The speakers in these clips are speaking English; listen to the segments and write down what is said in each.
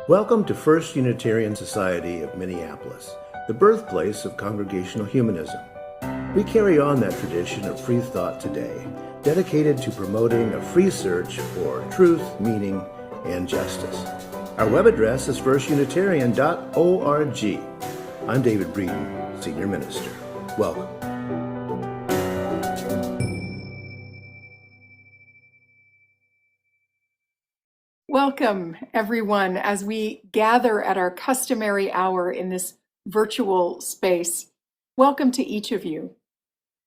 Welcome to First Unitarian Society of Minneapolis, the birthplace of Congregational Humanism. We carry on that tradition of free thought today, dedicated to promoting a free search for truth, meaning, and justice. Our web address is firstunitarian.org. I'm David Breeden, Senior Minister. Welcome. Welcome, everyone, as we gather at our customary hour in this virtual space. Welcome to each of you.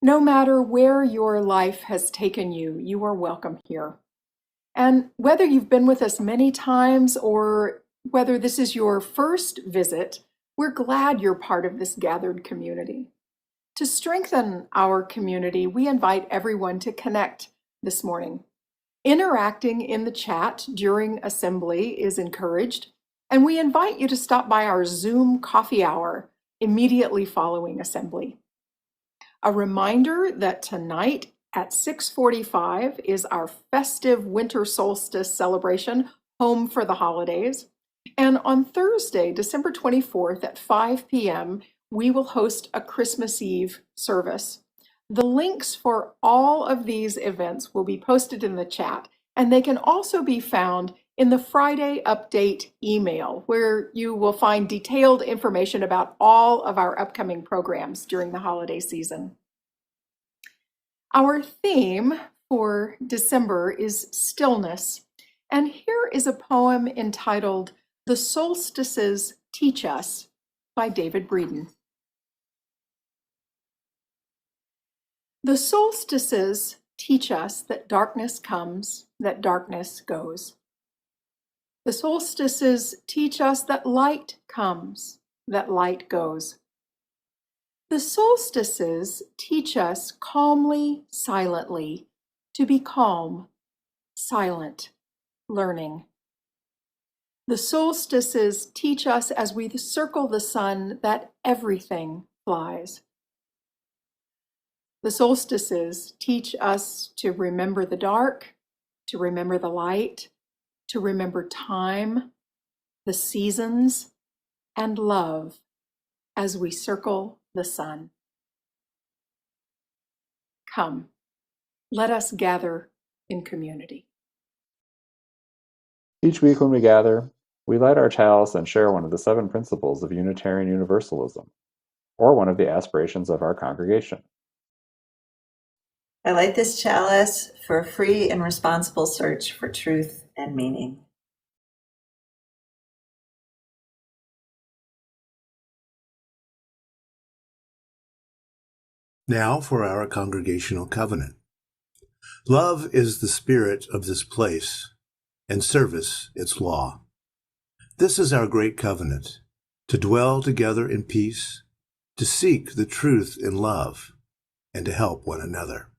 No matter where your life has taken you, you are welcome here. And whether you've been with us many times or whether this is your first visit, we're glad you're part of this gathered community. To strengthen our community, we invite everyone to connect this morning. Interacting in the chat during assembly is encouraged, and we invite you to stop by our Zoom coffee hour immediately following assembly. A reminder that tonight at 6:45 is our festive winter solstice celebration, Home for the Holidays. And on Thursday, December 24th at 5 p.m., we will host a Christmas Eve service. The links for all of these events will be posted in the chat, and they can also be found in the Friday update email, where you will find detailed information about all of our upcoming programs during the holiday season. Our theme for December is Stillness, and here is a poem entitled "The Solstices Teach Us" by David Breeden. The solstices teach us that darkness comes, that darkness goes. The solstices teach us that light comes, that light goes. The solstices teach us calmly, silently, to be calm, silent, learning. The solstices teach us as we circle the sun that everything flies. The solstices teach us to remember the dark, to remember the light, to remember time, the seasons, and love as we circle the sun. Come, let us gather in community. Each week when we gather, we light our chalice and share one of the 7 principles of Unitarian Universalism, or one of the aspirations of our congregation. I light this chalice for a free and responsible search for truth and meaning. Now for our congregational covenant. Love is the spirit of this place, and service its law. This is our great covenant, to dwell together in peace, to seek the truth in love, and to help one another.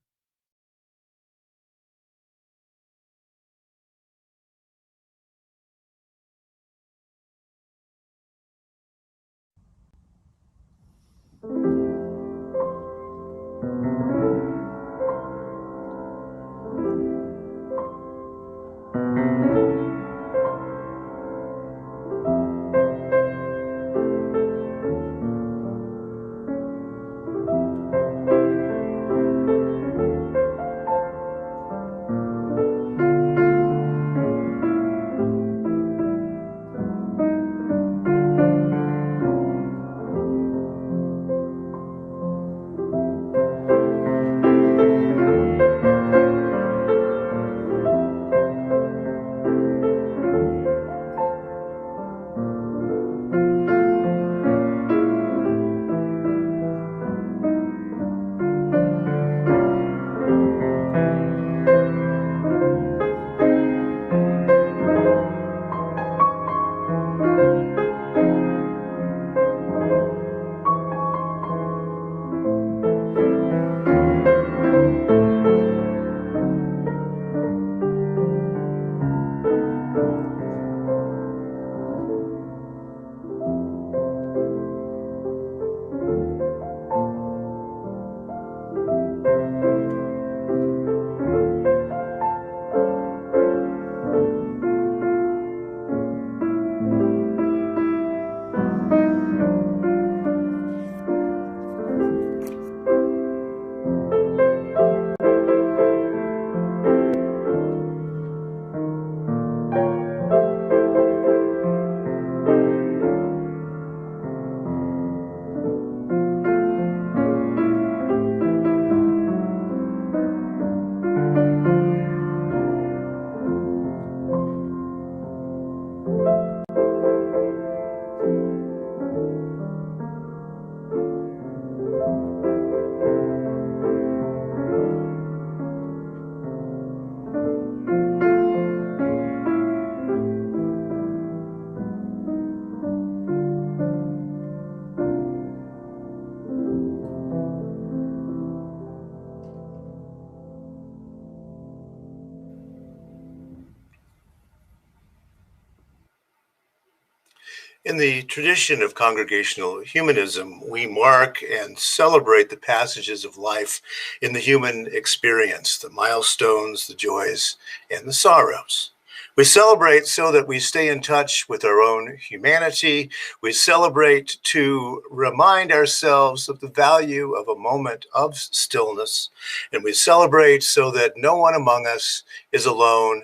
In the tradition of congregational humanism, we mark and celebrate the passages of life in the human experience, the milestones, the joys, and the sorrows. We celebrate so that we stay in touch with our own humanity. We celebrate to remind ourselves of the value of a moment of stillness. And we celebrate so that no one among us is alone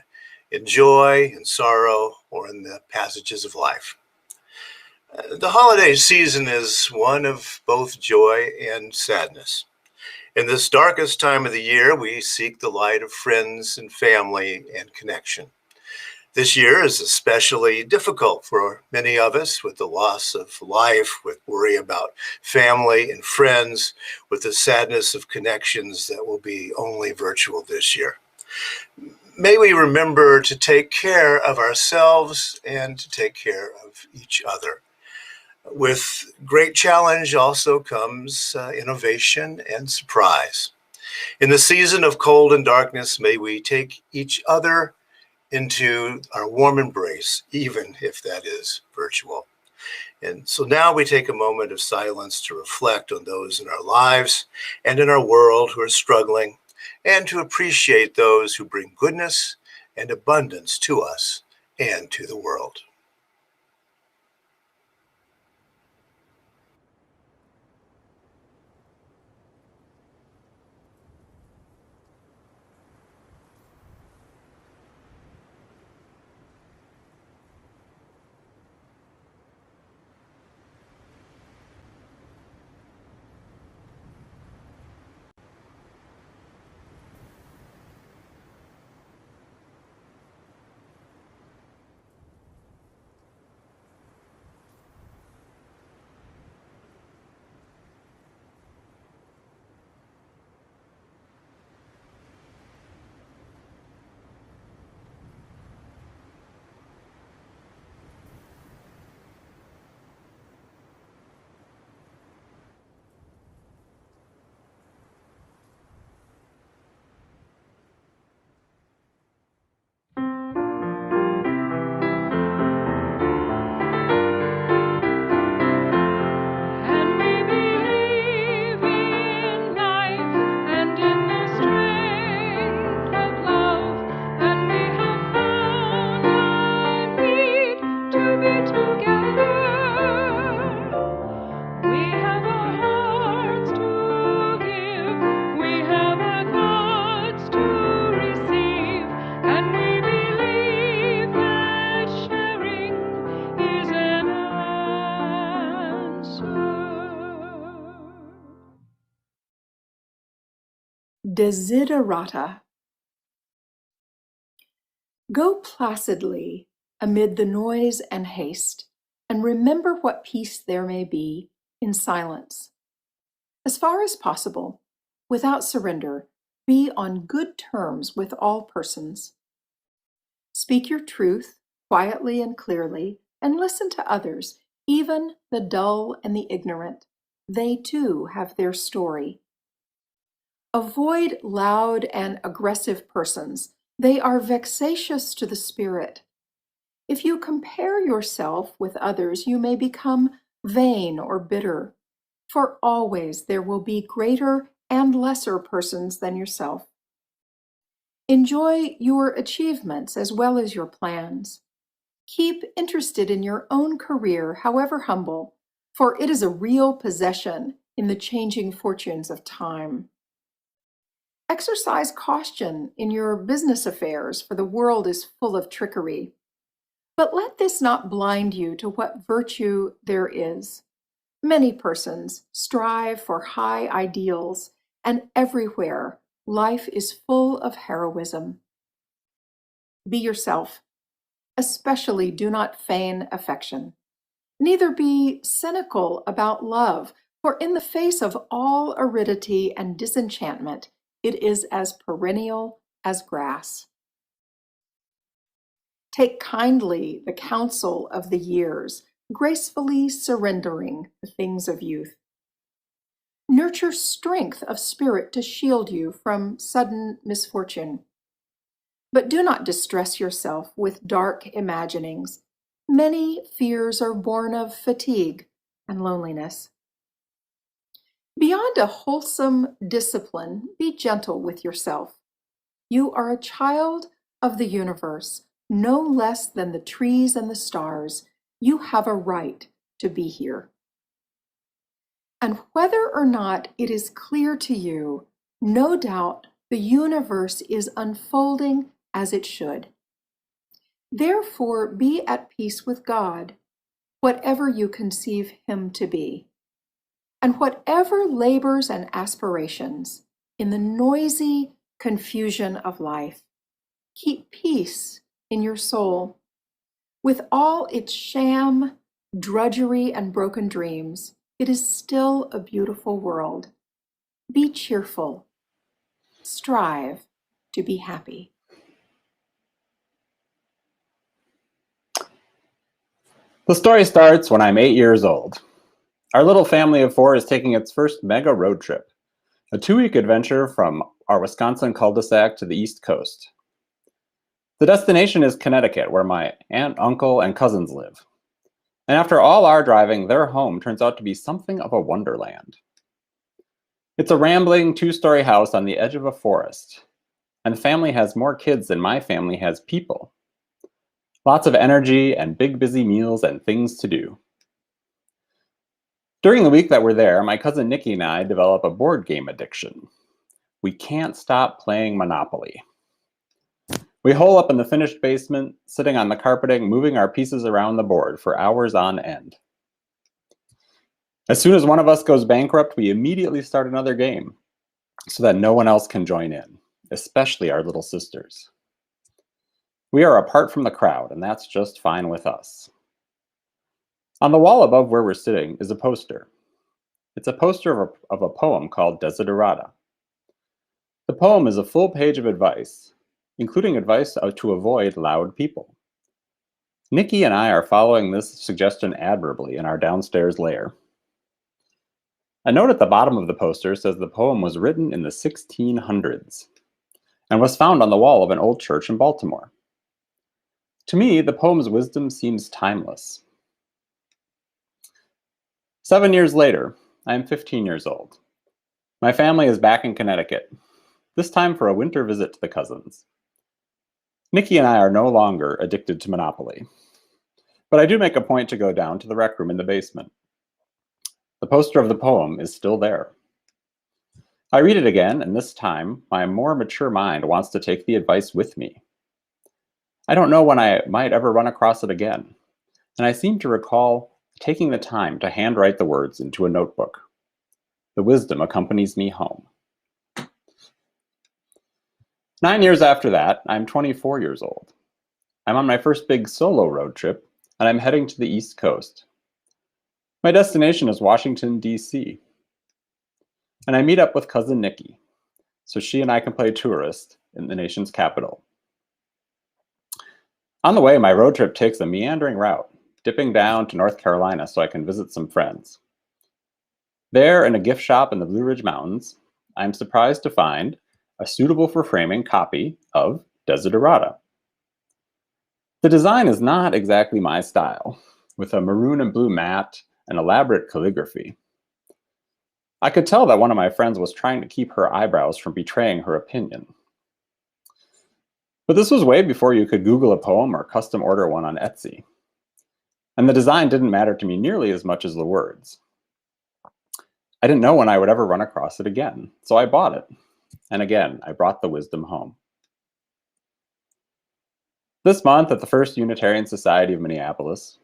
in joy, in sorrow, or in the passages of life. The holiday season is one of both joy and sadness. In this darkest time of the year, we seek the light of friends and family and connection. This year is especially difficult for many of us with the loss of life, with worry about family and friends, with the sadness of connections that will be only virtual this year. May we remember to take care of ourselves and to take care of each other. With great challenge also comes innovation and surprise. In the season of cold and darkness, may we take each other into our warm embrace, even if that is virtual. And so now we take a moment of silence to reflect on those in our lives and in our world who are struggling, and to appreciate those who bring goodness and abundance to us and to the world. Desiderata. Go placidly amid the noise and haste, and remember what peace there may be in silence. As far as possible, without surrender, be on good terms with all persons. Speak your truth quietly and clearly, and listen to others, even the dull and the ignorant. They too have their story. Avoid loud and aggressive persons. They are vexatious to the spirit. If you compare yourself with others, you may become vain or bitter, for always there will be greater and lesser persons than yourself. Enjoy your achievements as well as your plans. Keep interested in your own career, however humble, for it is a real possession in the changing fortunes of time. Exercise caution in your business affairs, for the world is full of trickery. But let this not blind you to what virtue there is. Many persons strive for high ideals, and everywhere life is full of heroism. Be yourself. Especially do not feign affection. Neither be cynical about love, for in the face of all aridity and disenchantment, it is as perennial as grass. Take kindly the counsel of the years, gracefully surrendering the things of youth. Nurture strength of spirit to shield you from sudden misfortune. But do not distress yourself with dark imaginings. Many fears are born of fatigue and loneliness. Beyond a wholesome discipline, be gentle with yourself. You are a child of the universe, no less than the trees and the stars. You have a right to be here. And whether or not it is clear to you, no doubt the universe is unfolding as it should. Therefore, be at peace with God, whatever you conceive him to be. And whatever labors and aspirations in the noisy confusion of life, keep peace in your soul. With all its sham, drudgery, and broken dreams, it is still a beautiful world. Be cheerful. Strive to be happy. The story starts when I'm 8 years old. Our little family of 4 is taking its first mega road trip, a 2-week adventure from our Wisconsin cul-de-sac to the East Coast. The destination is Connecticut, where my aunt, uncle, and cousins live. And after all our driving, their home turns out to be something of a wonderland. It's a rambling 2-story house on the edge of a forest, and the family has more kids than my family has people. Lots of energy and big busy meals and things to do. During the week that we're there, my cousin Nikki and I develop a board game addiction. We can't stop playing Monopoly. We hole up in the finished basement, sitting on the carpeting, moving our pieces around the board for hours on end. As soon as one of us goes bankrupt, we immediately start another game so that no one else can join in, especially our little sisters. We are apart from the crowd, and that's just fine with us. On the wall above where we're sitting is a poster. It's a poster of a poem called Desiderata. The poem is a full page of advice, including advice to avoid loud people. Nikki and I are following this suggestion admirably in our downstairs lair. A note at the bottom of the poster says the poem was written in the 1600s and was found on the wall of an old church in Baltimore. To me, the poem's wisdom seems timeless. 7 years later, I am 15 years old. My family is back in Connecticut, this time for a winter visit to the cousins. Nikki and I are no longer addicted to Monopoly, but I do make a point to go down to the rec room in the basement. The poster of the poem is still there. I read it again, and this time, my more mature mind wants to take the advice with me. I don't know when I might ever run across it again, and I seem to recall taking the time to handwrite the words into a notebook. The wisdom accompanies me home. 9 years after that, I'm 24 years old. I'm on my first big solo road trip, and I'm heading to the East Coast. My destination is Washington, D.C. And I meet up with cousin Nikki, so she and I can play tourist in the nation's capital. On the way, my road trip takes a meandering route, dipping down to North Carolina so I can visit some friends. There, in a gift shop in the Blue Ridge Mountains, I'm surprised to find a suitable for framing copy of Desiderata. The design is not exactly my style, with a maroon and blue mat and elaborate calligraphy. I could tell that one of my friends was trying to keep her eyebrows from betraying her opinion. But this was way before you could Google a poem or custom order one on Etsy. And the design didn't matter to me nearly as much as the words. I didn't know when I would ever run across it again, so I bought it. And again, I brought the wisdom home. This month at the First Unitarian Society of Minneapolis,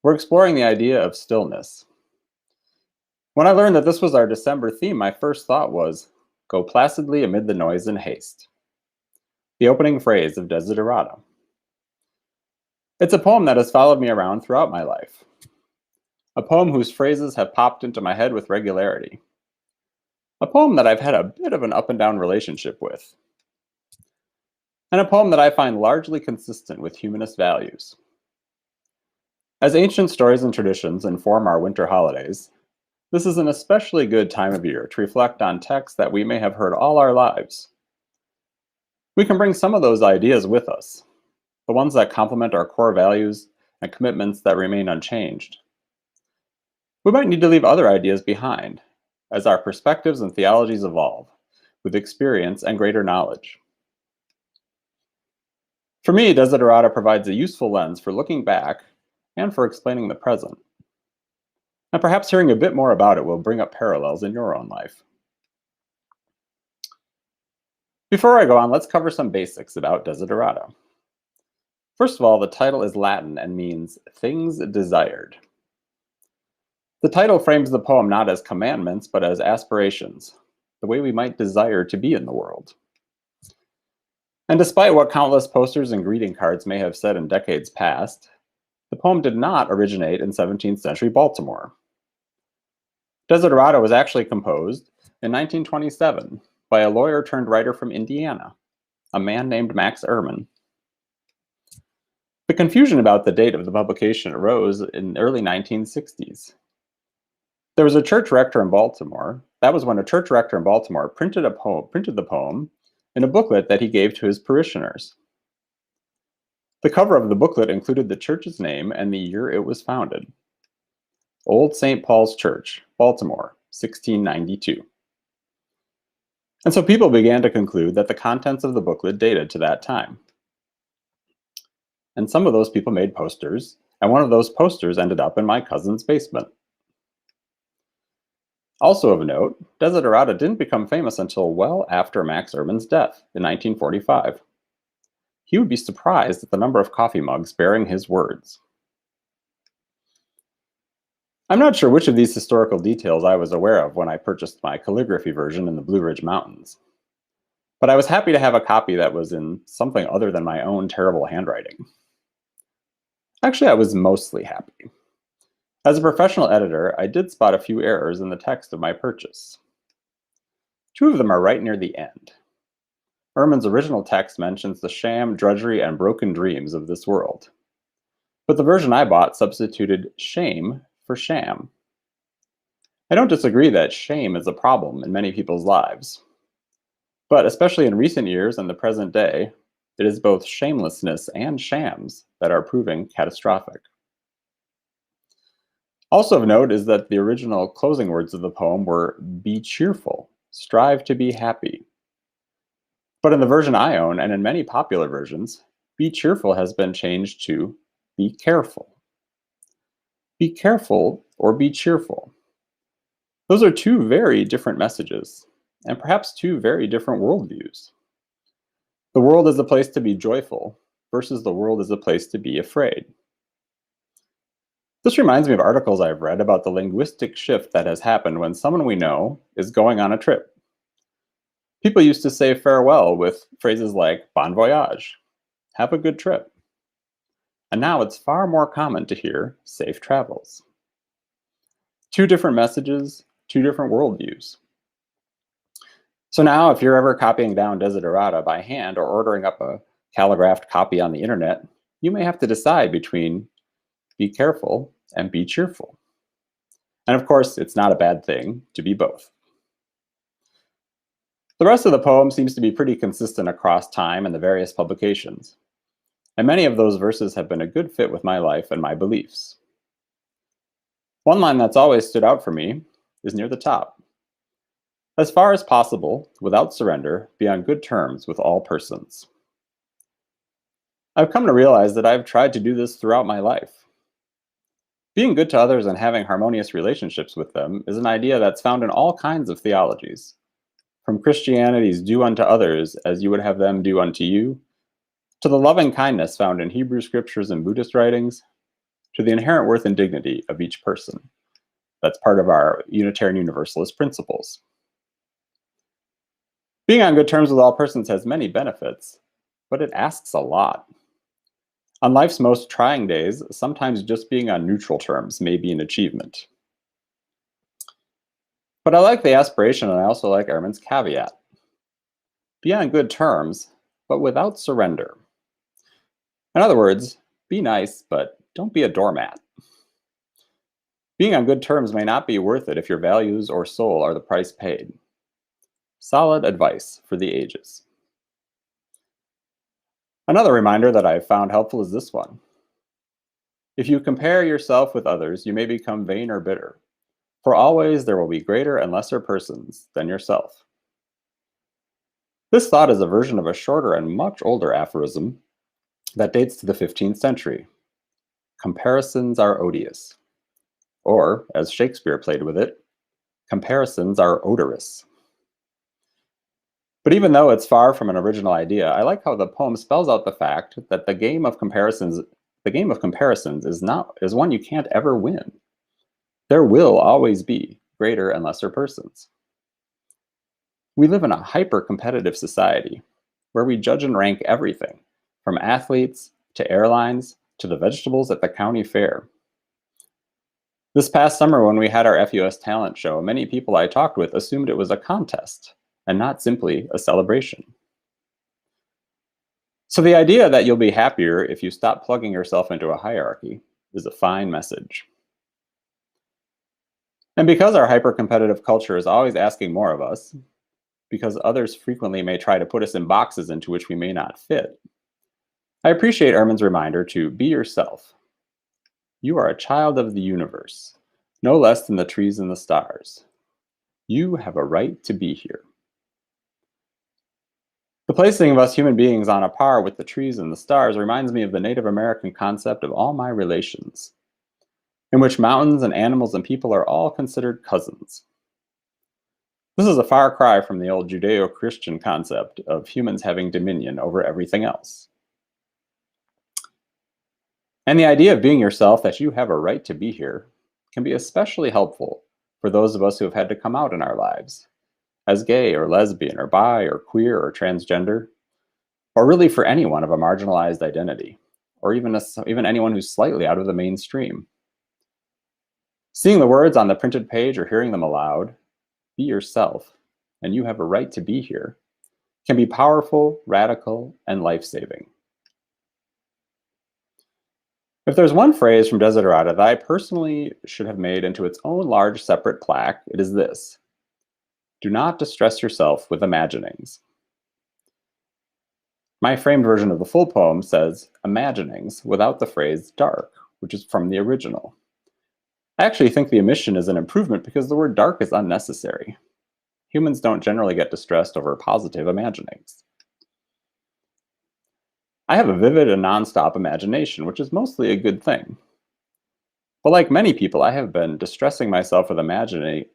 we're exploring the idea of stillness. When I learned that this was our December theme, my first thought was, go placidly amid the noise and haste. The opening phrase of Desiderata. It's a poem that has followed me around throughout my life. A poem whose phrases have popped into my head with regularity. A poem that I've had a bit of an up and down relationship with. And a poem that I find largely consistent with humanist values. As ancient stories and traditions inform our winter holidays, this is an especially good time of year to reflect on texts that we may have heard all our lives. We can bring some of those ideas with us, the ones that complement our core values and commitments that remain unchanged. We might need to leave other ideas behind as our perspectives and theologies evolve with experience and greater knowledge. For me, Desiderata provides a useful lens for looking back and for explaining the present. And perhaps hearing a bit more about it will bring up parallels in your own life. Before I go on, let's cover some basics about Desiderata. First of all, the title is Latin and means things desired. The title frames the poem not as commandments, but as aspirations, the way we might desire to be in the world. And despite what countless posters and greeting cards may have said in decades past, the poem did not originate in 17th century Baltimore. Desiderata was actually composed in 1927 by a lawyer turned writer from Indiana, a man named Max Ehrman. The confusion about the date of the publication arose in the early 1960s. There was a church rector in Baltimore. That was when a church rector in Baltimore printed the poem in a booklet that he gave to his parishioners. The cover of the booklet included the church's name and the year it was founded. Old St. Paul's Church, Baltimore, 1692. And so people began to conclude that the contents of the booklet dated to that time. And some of those people made posters, and one of those posters ended up in my cousin's basement. Also of note, Desiderata didn't become famous until well after Max Ehrman's death in 1945. He would be surprised at the number of coffee mugs bearing his words. I'm not sure which of these historical details I was aware of when I purchased my calligraphy version in the Blue Ridge Mountains, but I was happy to have a copy that was in something other than my own terrible handwriting. Actually, I was mostly happy. As a professional editor, I did spot a few errors in the text of my purchase. Two of them are right near the end. Ehrman's original text mentions the sham, drudgery, and broken dreams of this world. But the version I bought substituted shame for sham. I don't disagree that shame is a problem in many people's lives. But especially in recent years and the present day, it is both shamelessness and shams that are proving catastrophic. Also of note is that the original closing words of the poem were, "Be cheerful, strive to be happy." But in the version I own, and in many popular versions, "be cheerful" has been changed to "be careful." Be careful or be cheerful. Those are two very different messages, and perhaps two very different worldviews. The world is a place to be joyful versus the world is a place to be afraid. This reminds me of articles I've read about the linguistic shift that has happened when someone we know is going on a trip. People used to say farewell with phrases like bon voyage, have a good trip. And now it's far more common to hear safe travels. Two different messages, two different worldviews. So now if you're ever copying down Desiderata by hand or ordering up a calligraphed copy on the internet, you may have to decide between be careful and be cheerful. And of course, it's not a bad thing to be both. The rest of the poem seems to be pretty consistent across time and the various publications. And many of those verses have been a good fit with my life and my beliefs. One line that's always stood out for me is near the top. As far as possible, without surrender, be on good terms with all persons. I've come to realize that I've tried to do this throughout my life. Being good to others and having harmonious relationships with them is an idea that's found in all kinds of theologies, from Christianity's do unto others as you would have them do unto you, to the loving kindness found in Hebrew scriptures and Buddhist writings, to the inherent worth and dignity of each person. That's part of our Unitarian Universalist principles. Being on good terms with all persons has many benefits, but it asks a lot. On life's most trying days, sometimes just being on neutral terms may be an achievement. But I like the aspiration, and I also like Ehrman's caveat. Be on good terms, but without surrender. In other words, be nice, but don't be a doormat. Being on good terms may not be worth it if your values or soul are the price paid. Solid advice for the ages. Another reminder that I've found helpful is this one. If you compare yourself with others, you may become vain or bitter, for always there will be greater and lesser persons than yourself. This thought is a version of a shorter and much older aphorism that dates to the 15th century. Comparisons are odious. Or, as Shakespeare played with it, comparisons are odorous. But even though it's far from an original idea, I like how the poem spells out the fact that the game of comparisons is one you can't ever win. There will always be greater and lesser persons. We live in a hyper-competitive society where we judge and rank everything, from athletes to airlines to the vegetables at the county fair. This past summer when we had our FUS talent show, many people I talked with assumed it was a contest and not simply a celebration. So the idea that you'll be happier if you stop plugging yourself into a hierarchy is a fine message. And because our hyper-competitive culture is always asking more of us, because others frequently may try to put us in boxes into which we may not fit, I appreciate Ehrman's reminder to be yourself. You are a child of the universe, no less than the trees and the stars. You have a right to be here. The placing of us human beings on a par with the trees and the stars reminds me of the Native American concept of all my relations, in which mountains and animals and people are all considered cousins. This is a far cry from the old Judeo-Christian concept of humans having dominion over everything else. And the idea of being yourself, that you have a right to be here, can be especially helpful for those of us who have had to come out in our lives, as gay or lesbian or bi or queer or transgender, or really for anyone of a marginalized identity, or even anyone who's slightly out of the mainstream. Seeing the words on the printed page or hearing them aloud, be yourself, and you have a right to be here, can be powerful, radical, and life-saving. If there's one phrase from Desiderata that I personally should have made into its own large separate plaque, it is this: do not distress yourself with imaginings. My framed version of the full poem says imaginings without the phrase dark, which is from the original. I actually think the omission is an improvement because the word dark is unnecessary. Humans don't generally get distressed over positive imaginings. I have a vivid and nonstop imagination, which is mostly a good thing. But like many people, I have been distressing myself with imaginings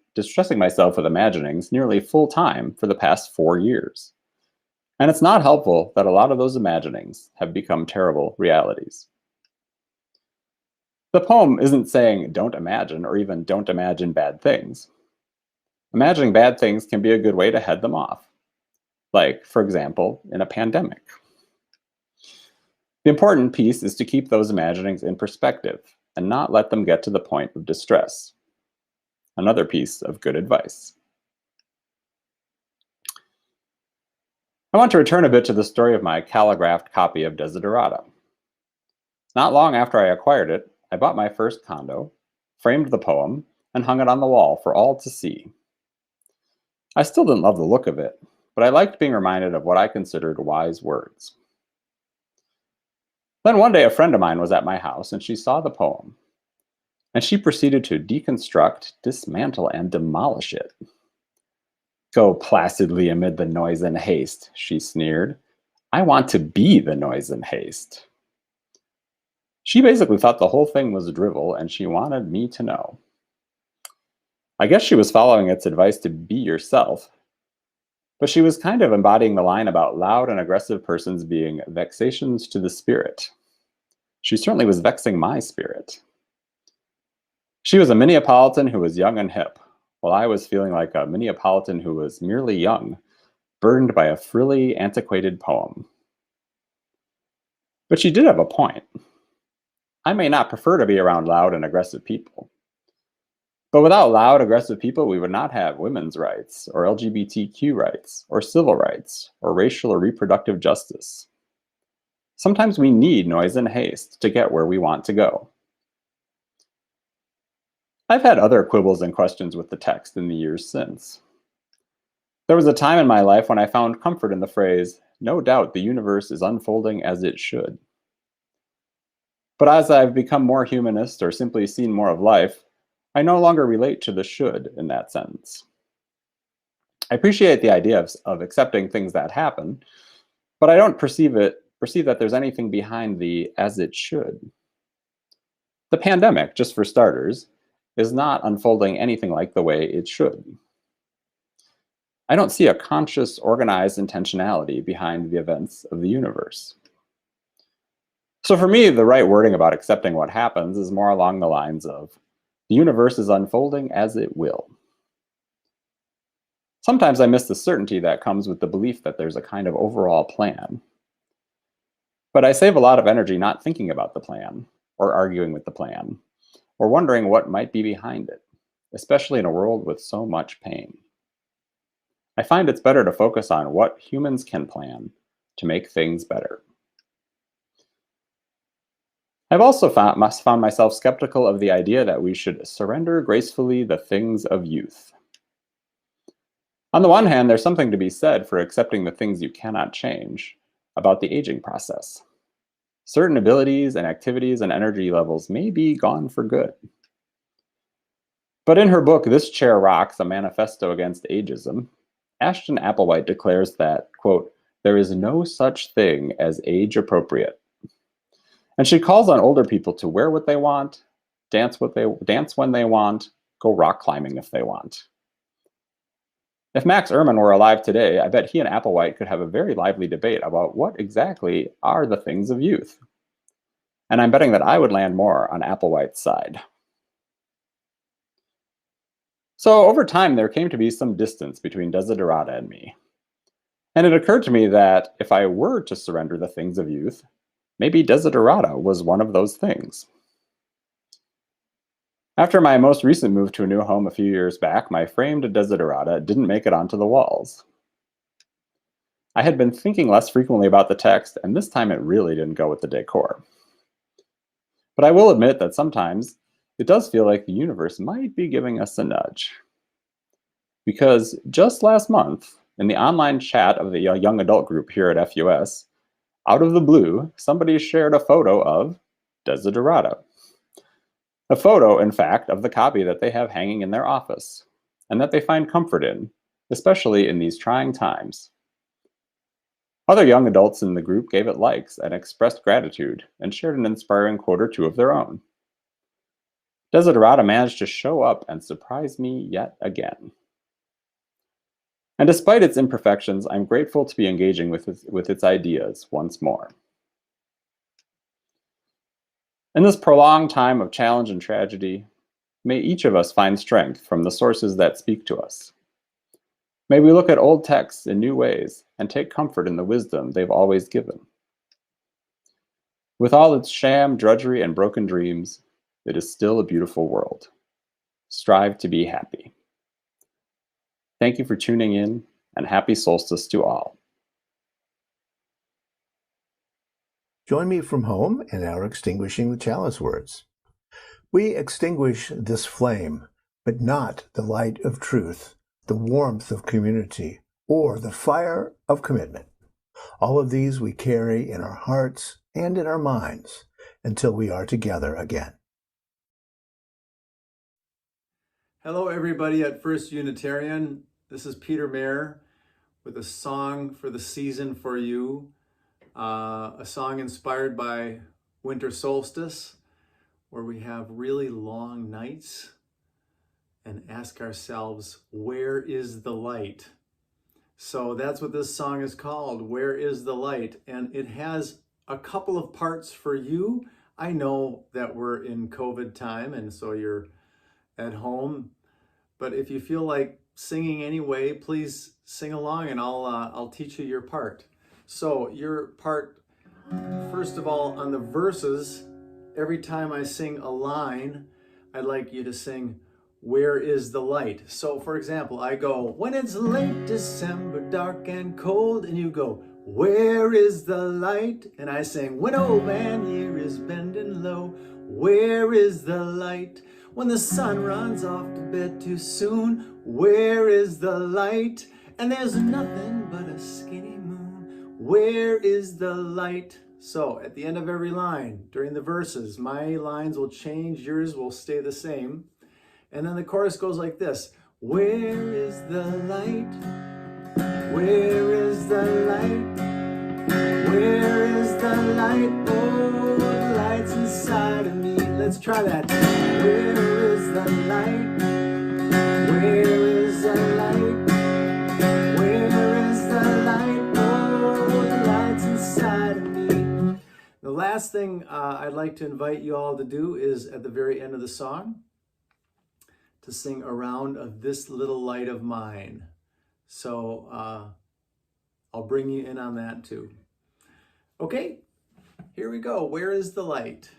nearly full time for the past 4 years. And it's not helpful that a lot of those imaginings have become terrible realities. The poem isn't saying don't imagine or even don't imagine bad things. Imagining bad things can be a good way to head them off. Like, for example, in a pandemic. The important piece is to keep those imaginings in perspective and not let them get to the point of distress. Another piece of good advice. I want to return a bit to the story of my calligraphed copy of Desiderata. Not long after I acquired it, I bought my first condo, framed the poem, and hung it on the wall for all to see. I still didn't love the look of it, but I liked being reminded of what I considered wise words. Then one day a friend of mine was at my house and she saw the poem, and she proceeded to deconstruct, dismantle, and demolish it. "Go placidly amid the noise and haste," she sneered. "I want to be the noise and haste." She basically thought the whole thing was drivel, and she wanted me to know. I guess she was following its advice to be yourself, but she was kind of embodying the line about loud and aggressive persons being vexations to the spirit. She certainly was vexing my spirit. She was a Minneapolitan who was young and hip, while I was feeling like a Minneapolitan who was merely young, burdened by a frilly, antiquated poem. But she did have a point. I may not prefer to be around loud and aggressive people. But without loud, aggressive people, we would not have women's rights, or LGBTQ rights, or civil rights, or racial or reproductive justice. Sometimes we need noise and haste to get where we want to go. I've had other quibbles and questions with the text in the years since. There was a time in my life when I found comfort in the phrase, "No doubt the universe is unfolding as it should." But as I've become more humanist or simply seen more of life, I no longer relate to the should in that sense. I appreciate the idea of accepting things that happen, but I don't perceive that there's anything behind the as it should. The pandemic, just for starters, is not unfolding anything like the way it should. I don't see a conscious, organized intentionality behind the events of the universe. So for me, the right wording about accepting what happens is more along the lines of, the universe is unfolding as it will. Sometimes I miss the certainty that comes with the belief that there's a kind of overall plan. But I save a lot of energy not thinking about the plan, or arguing with the plan, or wondering what might be behind it, especially in a world with so much pain. I find it's better to focus on what humans can plan to make things better. I've also found myself skeptical of the idea that we should surrender gracefully the things of youth. On the one hand, there's something to be said for accepting the things you cannot change about the aging process. Certain abilities and activities and energy levels may be gone for good. But in her book, This Chair Rocks, A Manifesto Against Ageism, Ashton Applewhite declares that, quote, there is no such thing as age appropriate. And she calls on older people to wear what they want, dance when they want, go rock climbing if they want. If Max Ehrmann were alive today, I bet he and Applewhite could have a very lively debate about what exactly are the things of youth. And I'm betting that I would land more on Applewhite's side. So over time, there came to be some distance between Desiderata and me. And it occurred to me that if I were to surrender the things of youth, maybe Desiderata was one of those things. After my most recent move to a new home a few years back, my framed Desiderata didn't make it onto the walls. I had been thinking less frequently about the text, and this time it really didn't go with the decor. But I will admit that sometimes it does feel like the universe might be giving us a nudge. Because just last month, in the online chat of the young adult group here at FUS, out of the blue, somebody shared a photo of Desiderata. A photo, in fact, of the copy that they have hanging in their office, and that they find comfort in, especially in these trying times. Other young adults in the group gave it likes and expressed gratitude, and shared an inspiring quote or two of their own. Desiderata managed to show up and surprise me yet again. And despite its imperfections, I'm grateful to be engaging with its ideas once more. In this prolonged time of challenge and tragedy, may each of us find strength from the sources that speak to us. May we look at old texts in new ways and take comfort in the wisdom they've always given. With all its sham, drudgery, and broken dreams, it is still a beautiful world. Strive to be happy. Thank you for tuning in, and happy solstice to all. Join me from home in our Extinguishing the Chalice words. We extinguish this flame, but not the light of truth, the warmth of community, or the fire of commitment. All of these we carry in our hearts and in our minds until we are together again. Hello, everybody at First Unitarian. This is Peter Mayer with a song for the season for you. A song inspired by winter solstice, where we have really long nights and ask ourselves, where is the light? So that's what this song is called, Where is the Light? And it has a couple of parts for you. I know that we're in COVID time, and so you're at home. But if you feel like singing anyway, please sing along, and I'll teach you your part. So your part, first of all, on the verses, every time I sing a line, I'd like you to sing, where is the light? So for example, I go, when it's late December, dark and cold, and you go, where is the light? And I sing, when old man here is bending low, where is the light? When the sun runs off to bed too soon, where is the light? And there's nothing but a skinny moon, where is the light? So at the end of every line, during the verses, my lines will change, yours will stay the same. And then the chorus goes like this. Where is the light? Where is the light? Where is the light? Oh, the light's inside of me. Let's try that. Where is the light? Where is the light? Where is the light? Oh, the light's inside of me. The last thing I'd like to invite you all to do is at the very end of the song to sing a round of This Little Light of Mine. So I'll bring you in on that too. Okay, here we go. Where is the light?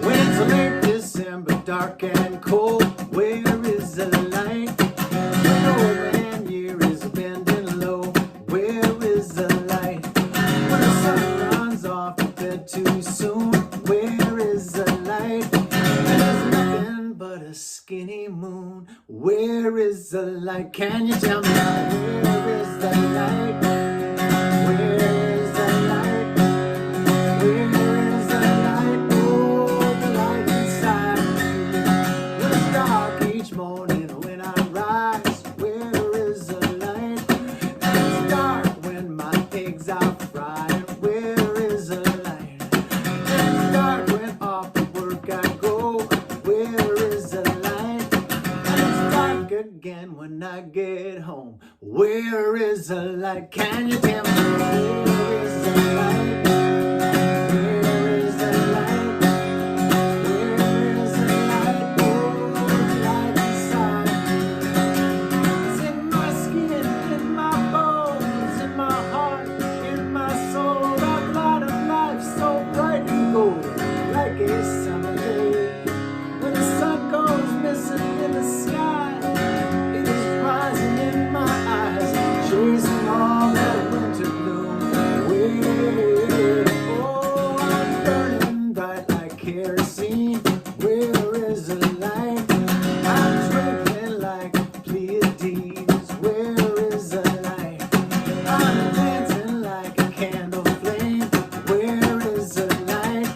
When it's late December, dark and cold, where is the light? When the old man year is bending low, where is the light? When the sun runs off the bed too soon, where is the light? There's nothing but a skinny moon. Where is the light? Can you tell me where is the light? Where is the light? Where is the light? Oh, the light inside me. When it's dark each morning when I rise, where is the light? And it's dark when my eggs are fried. Where is the light? And it's dark when off to work I go. Where is the light? And it's dark again when I get home. Where is the light? Can you tell me where is the light? Where is the light? Where is the light? Oh, the light inside me. It's in my skin, in my bones, in my heart, in my soul. That light of life so bright and gold, like a summer day. When the sun goes missing in the sky, it is rising in my eyes, chasing all that winter gloom away. Oh, I'm burning bright like kerosene. Where is the light? I'm twinkling like Pleiades. Where is the light? I'm dancing like a candle flame. Where is the light?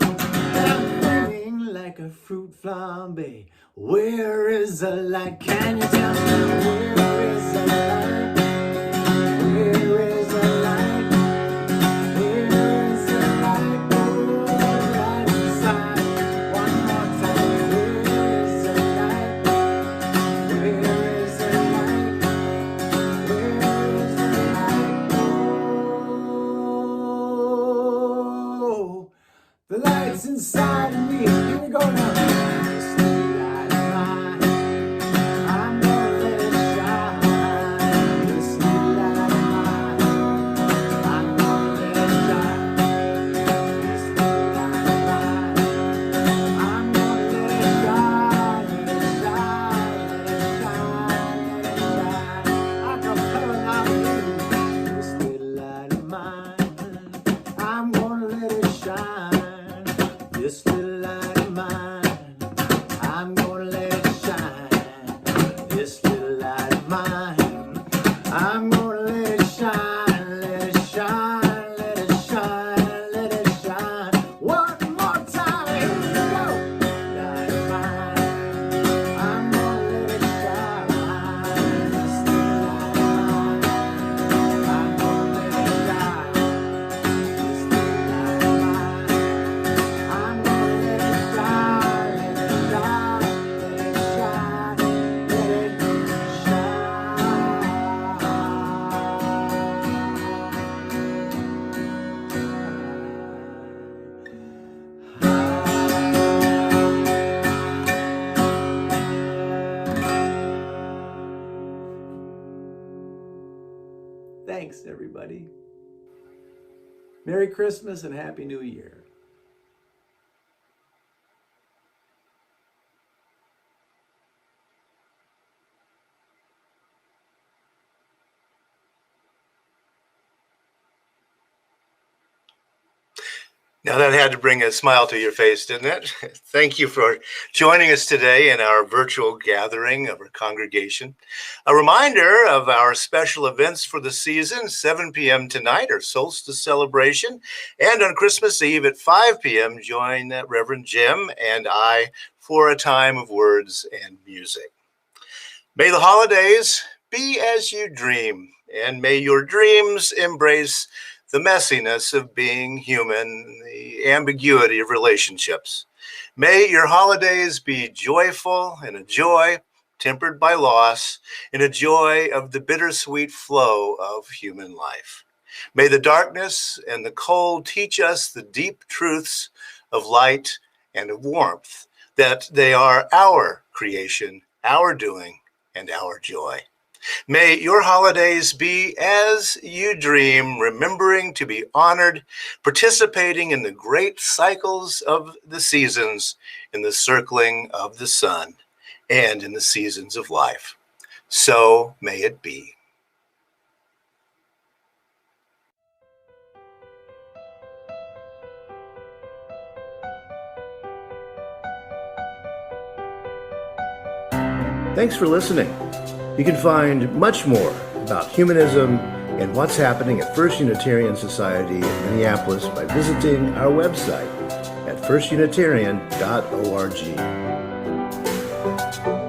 I'm feeling like a fruit flambe. Where is the light? Can you tell me where is the light? Where is the light? Where is the light? Oh, the light inside. One more time. Where is the light? Where is the light? Where is the light? Oh, the light's inside of me. Here we go now. This little light of mine, I'm gonna let it shine. This little light of mine, I'm gonna let it shine. This little light of mine, I'm gonna let it shine. Let it shine, let it shine, let it shine. I can feel it out of you. This little light of mine, I'm gonna let it shine. This little light of mine, I'm gonna let it shine. This little light of mine, I'm gonna let it shine. Let it shine, let it shine, let it shine. One more time, here we go. Light of mine, I'm gonna let it shine. This little light of mine, I'm gonna let it shine. This little light of mine, I'm gonna let it shine, let it shine, let it shine, let it shine. Thanks, everybody. Merry Christmas and Happy New Year. Now that had to bring a smile to your face, didn't it? Thank you for joining us today in our virtual gathering of our congregation. A reminder of our special events for the season: 7 p.m. tonight, our solstice celebration, and on Christmas Eve at 5 p.m., join Reverend Jim and I for a time of words and music. May the holidays be as you dream, and may your dreams embrace the messiness of being human, the ambiguity of relationships. May your holidays be joyful, and a joy tempered by loss, and a joy of the bittersweet flow of human life. May the darkness and the cold teach us the deep truths of light and of warmth, that they are our creation, our doing, and our joy. May your holidays be as you dream, remembering to be honored, participating in the great cycles of the seasons, in the circling of the sun, and in the seasons of life. So may it be. Thanks for listening. You can find much more about humanism and what's happening at First Unitarian Society in Minneapolis by visiting our website at firstunitarian.org.